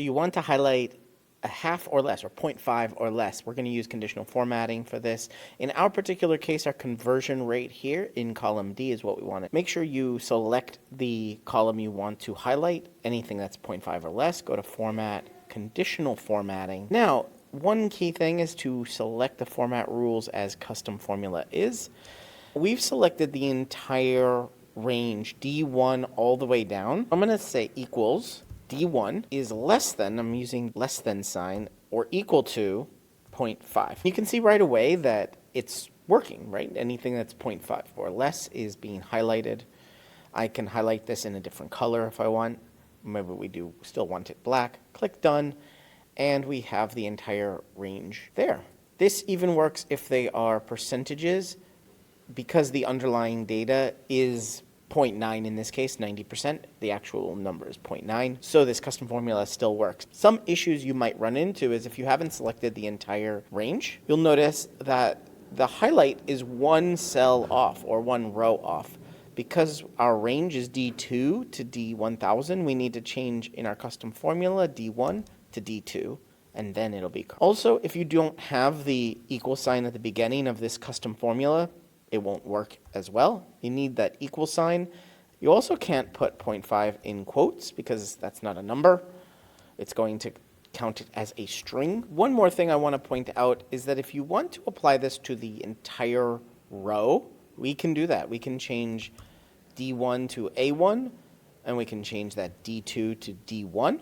You want to highlight a half or less, or 0.5 or less. We're going to use conditional formatting for this. In our particular case, our conversion rate here in column D is what we want. Make sure you select the column you want to highlight. Anything that's 0.5 or less, go to Format, Conditional Formatting. Now, one key thing is to select the format rules as custom formula is. We've selected the entire range, D1 all the way down. I'm going to say equals. D1 is less than, I'm using less than sign, or equal to 0.5. You can see right away that it's working, right? Anything that's 0.5 or less is being highlighted. I can highlight this in a different color if I want. Maybe we do still want it black. Click done, and we have the entire range there. This even works if they are percentages, because the underlying data is 0.9 in this case, 90%. The actual number is 0.9. So this custom formula still works. Some issues you might run into is if you haven't selected the entire range, you'll notice that the highlight is one cell off or one row off. Because our range is D2 to D1000, we need to change in our custom formula D1 to D2, and then it'll be. Also, if you don't have the equal sign at the beginning of this custom formula, it won't work as well. You need that equal sign. You also can't put 0.5 in quotes because that's not a number. It's going to count it as a string. One more thing I want to point out is that if you want to apply this to the entire row, we can do that. We can change D1 to A1, and we can change that D2 to D1.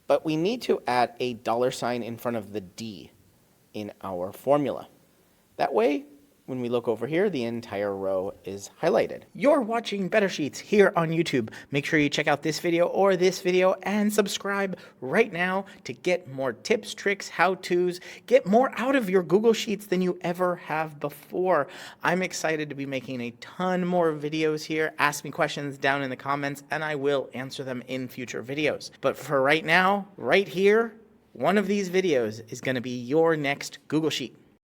But we need to add a $sign in front of the D in our formula. That way, when we look over here, the entire row is highlighted. You're watching Better Sheets here on YouTube. Make sure you check out this video or this video and subscribe right now to get more tips, tricks, how-tos. Get more out of your Google Sheets than you ever have before. I'm excited to be making a ton more videos here. Ask me questions down in the comments and I will answer them in future videos. But for right now, right here, one of these videos is going to be your next Google Sheet.